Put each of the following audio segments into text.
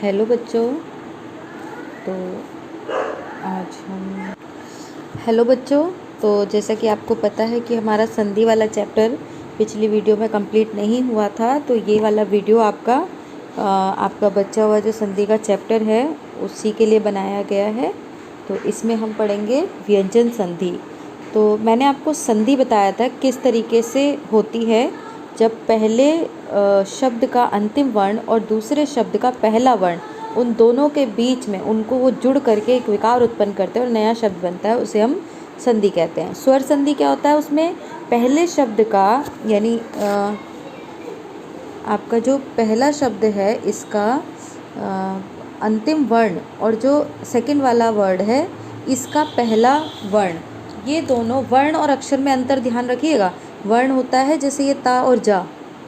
Hello बच्चों। तो आज हम हेलो बच्चों। तो जैसा कि आपको पता है कि हमारा संधि वाला चैप्टर पिछली वीडियो में कंप्लीट नहीं हुआ था, तो ये वाला वीडियो आपका बचा हुआ जो संधि का चैप्टर है उसी के लिए बनाया गया है। तो इसमें हम पढ़ेंगे व्यंजन संधि। तो मैंने आपको संधि बताया था किस तरीके से होती है, जब पहले शब्द का अंतिम वर्ण और दूसरे शब्द का पहला वर्ण, उन दोनों के बीच में उनको वो जुड़ करके एक विकार उत्पन्न करते हैं और नया शब्द बनता है, उसे हम संधि कहते हैं। स्वर संधि क्या होता है? उसमें पहले शब्द का यानी आपका जो पहला शब्द है इसका अंतिम वर्ण और जो सेकंड वाला वर्ड है इसका पहला वर्ण, ये दोनों वर्ण और अक्षर में अंतर ध्यान रखिएगा। वर्ण होता है जैसे ये ता और जा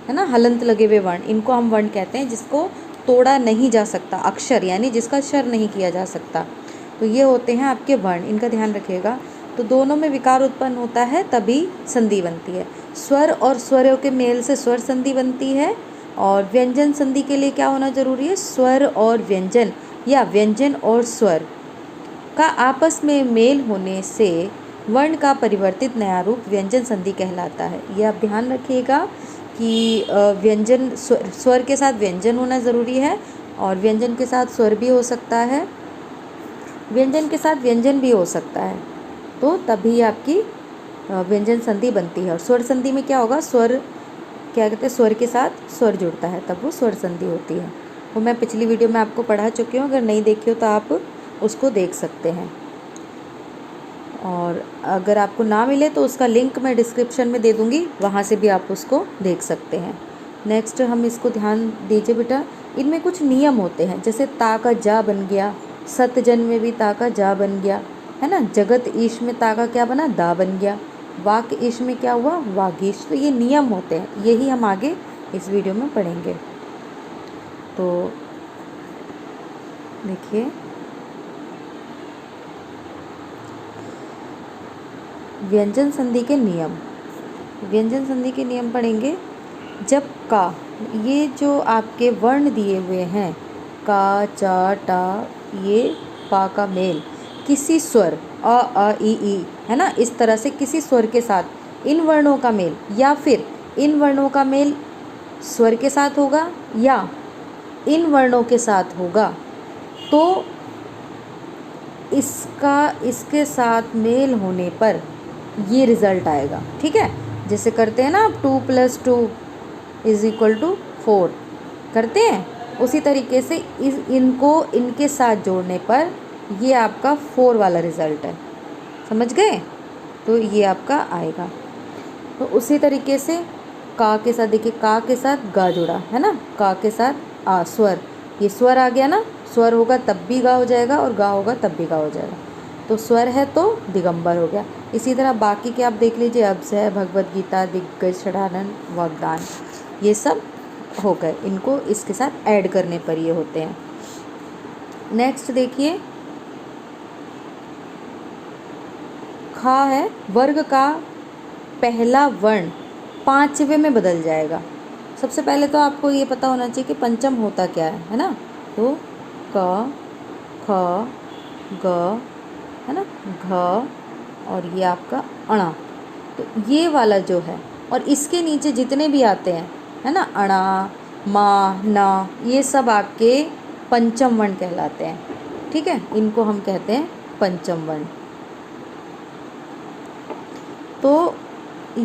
है ना, हलंत लगे हुए वर्ण, इनको हम वर्ण कहते हैं जिसको तोड़ा नहीं जा सकता। अक्षर यानी जिसका शर नहीं किया जा सकता, तो ये होते हैं आपके वर्ण, इनका ध्यान रखिएगा। तो दोनों में विकार उत्पन्न होता है तभी संधि बनती है। स्वर और स्वरों के मेल से स्वर संधि बनती है। और व्यंजन संधि के लिए क्या होना जरूरी है? स्वर और व्यंजन या व्यंजन और स्वर का आपस में मेल होने से वर्ण का परिवर्तित नया रूप व्यंजन संधि कहलाता है। ये आप ध्यान रखिएगा कि व्यंजन स्वर के साथ व्यंजन होना ज़रूरी है और व्यंजन के साथ स्वर भी हो सकता है, व्यंजन के साथ व्यंजन भी हो सकता है, तो तभी आपकी व्यंजन संधि बनती है। और स्वर संधि में क्या होगा? स्वर क्या कहते हैं, स्वर के साथ स्वर जुड़ता है तब वो स्वर संधि होती है। वो मैं पिछली वीडियो में आपको पढ़ा चुकी हूँ, अगर नहीं देखी हो तो आप उसको देख सकते हैं। और अगर आपको ना मिले तो उसका लिंक मैं डिस्क्रिप्शन में दे दूँगी, वहाँ से भी आप उसको देख सकते हैं। नेक्स्ट हम इसको ध्यान दीजिए बेटा, इनमें कुछ नियम होते हैं, जैसे ता का जा बन गया, सतजन में भी ता का जा बन गया है ना, जगत ईश में ता का क्या बना? दा बन गया, वाक ईश में क्या हुआ? वागीश। तो ये नियम होते हैं, यही हम आगे इस वीडियो में पढ़ेंगे। तो देखिए, व्यंजन संधि के नियम, व्यंजन संधि के नियम पढ़ेंगे। जब का, ये जो आपके वर्ण दिए हुए हैं का, चा, टा, ये पा का मेल किसी स्वर अ, ई है ना, इस तरह से किसी स्वर के साथ इन वर्णों का मेल, या फिर इन वर्णों का मेल स्वर के साथ होगा या इन वर्णों के साथ होगा, तो इसके साथ मेल होने पर ये रिज़ल्ट आएगा। ठीक है, जैसे करते हैं ना आप 2 + 2 = 4 करते हैं, उसी तरीके से इनको इनके साथ जोड़ने पर ये आपका 4 वाला रिज़ल्ट है। समझ गए? तो ये आपका आएगा। तो उसी तरीके से का के साथ देखिए, का के साथ गा जुड़ा है ना, का के साथ आ, स्वर, ये स्वर आ गया ना, स्वर होगा तब भी गा हो जाएगा और गा होगा तब भी गा हो जाएगा। तो स्वर है तो दिगंबर हो गया। इसी तरह बाकी के आप देख लीजिए, अब्ज है, भगवत गीता, दिग्गज, षडानन, वाग्दान, ये सब हो गए, इनको इसके साथ ऐड करने पर ये होते हैं। नेक्स्ट देखिए, खा है, वर्ग का पहला वर्ण 5वें में बदल जाएगा। सबसे पहले तो आपको ये पता होना चाहिए कि पंचम होता क्या है ना। तो क, ख, ग है ना, घ और ये आपका अणा, तो ये वाला जो है, और इसके नीचे जितने भी आते हैं है ना, अणा, मा, ना, ये सब आपके पंचम वर्ण कहलाते हैं। ठीक है, इनको हम कहते हैं पंचम वर्ण। तो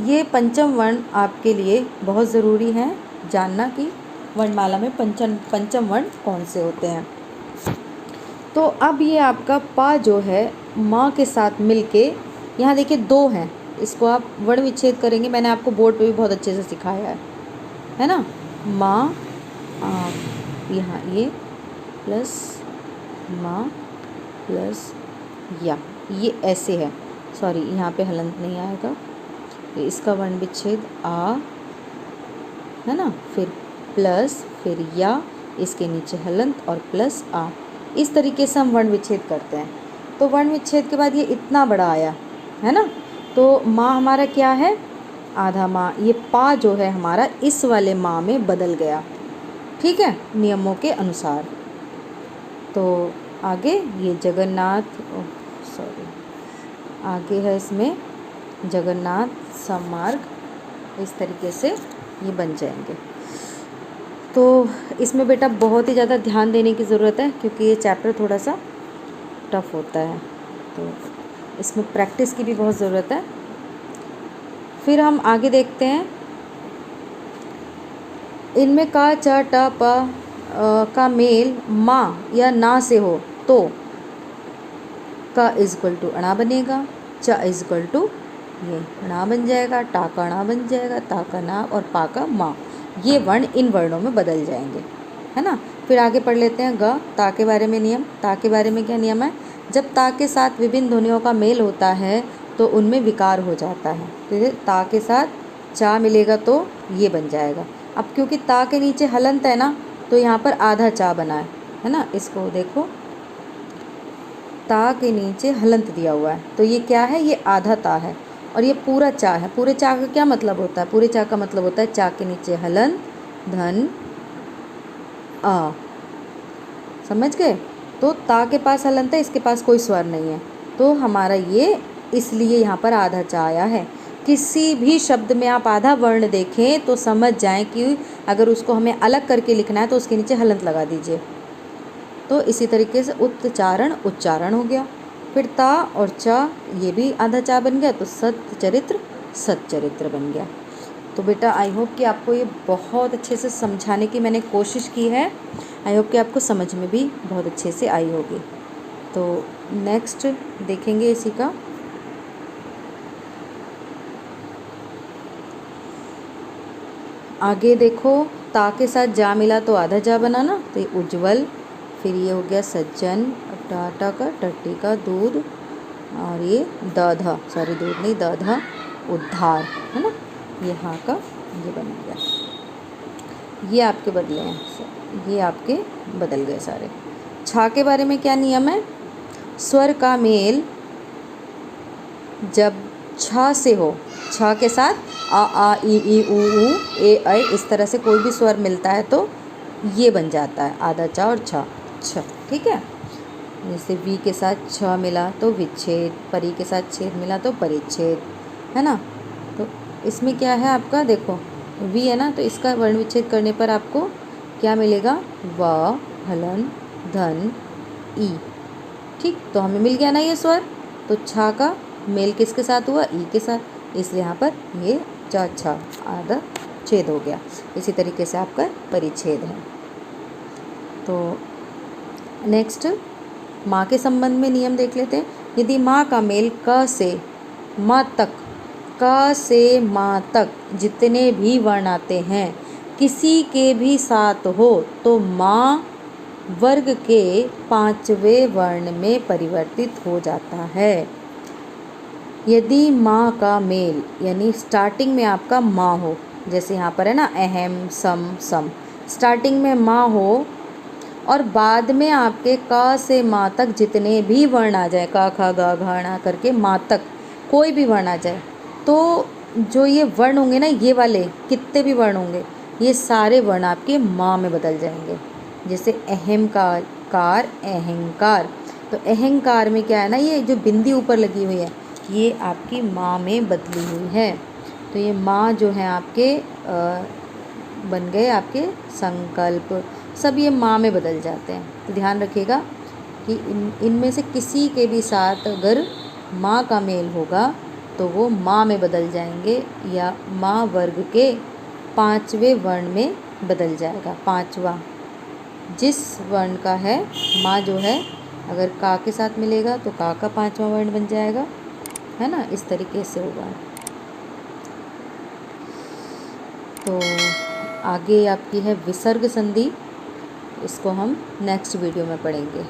ये पंचम वर्ण आपके लिए बहुत ज़रूरी है जानना कि वर्णमाला में पंचम वर्ण कौन से होते हैं। तो अब ये आपका पा जो है माँ के साथ मिलके, यहाँ देखिए 2 हैं, इसको आप वर्ण विच्छेद करेंगे, मैंने आपको बोर्ड पे भी बहुत अच्छे से सिखाया है ना। माँ, यहाँ ये प्लस माँ प्लस या, ये ऐसे है, सॉरी यहाँ पे हलंत नहीं आएगा, इसका वर्ण विच्छेद आ है ना, फिर प्लस, फिर या, इसके नीचे हलंत और प्लस आ, इस तरीके से हम वर्ण विच्छेद करते हैं। तो वर्ण विच्छेद के बाद ये इतना बड़ा आया है ना, तो माँ हमारा क्या है? आधा माँ, ये पा जो है हमारा इस वाले माँ में बदल गया। ठीक है, नियमों के अनुसार। तो आगे ये जगन्नाथ, सॉरी, आगे है इसमें जगन्नाथ सम्मार्ग, इस तरीके से ये बन जाएंगे। तो इसमें बेटा बहुत ही ज़्यादा ध्यान देने की ज़रूरत है क्योंकि ये चैप्टर थोड़ा सा टफ होता है, तो इसमें प्रैक्टिस की भी बहुत ज़रूरत है। फिर हम आगे देखते हैं, इनमें का, च, ट, प का मेल माँ या ना से हो तो का इजक्वल टू अणा बनेगा, च इजक्वल टू ये अणा बन जाएगा, टा का अणा बन जाएगा, ता का ना और पा का माँ। ये वर्ण इन वर्णों में बदल जाएंगे, है ना। फिर आगे पढ़ लेते हैं ग, ता के बारे में नियम। ता के बारे में क्या नियम है? जब ता के साथ विभिन्न ध्वनियों का मेल होता है तो उनमें विकार हो जाता है। फिर ता के साथ चा मिलेगा तो ये बन जाएगा। अब क्योंकि ता के नीचे हलंत है ना, तो यहाँ पर आधा चा बना है ना। इसको देखो, ता के नीचे हलंत दिया हुआ है, तो ये क्या है? ये आधा ता है और ये पूरा चा है। पूरे चा का क्या मतलब होता है? पूरे चा का मतलब होता है चा के नीचे हलंत, धन, आ। समझ गए? तो ता के पास हलंत है, इसके पास कोई स्वर नहीं है, तो हमारा ये इसलिए यहाँ पर आधा चा आया है। किसी भी शब्द में आप आधा वर्ण देखें तो समझ जाएं कि अगर उसको हमें अलग करके लिखना है तो उसके नीचे हलंत लगा दीजिए। तो इसी तरीके से उच्चारण उच्चारण हो गया। फिर ता और चा, ये भी आधा चा बन गया, तो सच्चरित्र सच्चरित्र बन गया। तो बेटा आई होप कि आपको ये बहुत अच्छे से समझाने की मैंने कोशिश की है। आई होप कि आपको समझ में भी बहुत अच्छे से आई होगी। तो नेक्स्ट देखेंगे इसी का। आगे देखो, ता के साथ जा मिला तो आधा जा बना ना, तो ये उज्ज्वल। फिर ये हो गया सज्जन, टाटा का, टट्टी का, दूध, और ये दधा, सॉरी दूध नहीं, दधा, उद्धार, है ना। ये हाँ का ये बन गया। ये आपके बदले हैं, ये आपके बदल गए सारे। छा के बारे में क्या नियम है? स्वर का मेल जब छ से हो, छ के साथ आ ई ऊ ए ऐ, इस तरह से कोई भी स्वर मिलता है तो ये बन जाता है आधा चा और छ, ठीक है। जैसे वी के साथ छ मिला तो विच्छेद, परी के साथ छेद मिला तो परिच्छेद, है ना। तो इसमें क्या है आपका, देखो वी है ना, तो इसका वर्ण विच्छेद करने पर आपको क्या मिलेगा? व, हलन, धन, ई। ठीक, तो हमें मिल गया ना ये स्वर। तो छा का मेल किसके साथ हुआ? ई के साथ, इसलिए यहाँ पर ये चा छा आधा छेद हो गया। इसी तरीके से आपका परिच्छेद है। तो नेक्स्ट माँ के संबंध में नियम देख लेते हैं। यदि माँ का मेल क से माँ तक, क से माँ तक जितने भी वर्ण आते हैं किसी के भी साथ हो तो माँ वर्ग के 5वें वर्ण में परिवर्तित हो जाता है। यदि माँ का मेल यानी स्टार्टिंग में आपका माँ हो, जैसे यहाँ पर है ना अहम, सम, सम, स्टार्टिंग में माँ हो और बाद में आपके क से माँ तक जितने भी वर्ण आ जाए, क ख ग घ ण करके माँ तक कोई भी वर्ण आ जाए, तो जो ये वर्ण होंगे ना, ये वाले कितने भी वर्ण होंगे, ये सारे वर्ण आपके माँ में बदल जाएंगे। जैसे अहम का कार, अहंकार, तो अहंकार में क्या है ना, ये जो बिंदी ऊपर लगी हुई है ये आपकी माँ में बदली हुई है। तो ये माँ जो है आपके बन गए आपके संकल्प, सब ये माँ में बदल जाते हैं। तो ध्यान रखिएगा कि इनमें से किसी के भी साथ अगर माँ का मेल होगा तो वो माँ में बदल जाएंगे या माँ वर्ग के 5वें वर्ण में बदल जाएगा। 5वां जिस वर्ण का है, माँ जो है अगर का के साथ मिलेगा तो का 5वां वर्ण बन जाएगा, है ना। इस तरीके से होगा। तो आगे आपकी है विसर्ग संधि, इसको हम नेक्स्ट वीडियो में पढ़ेंगे।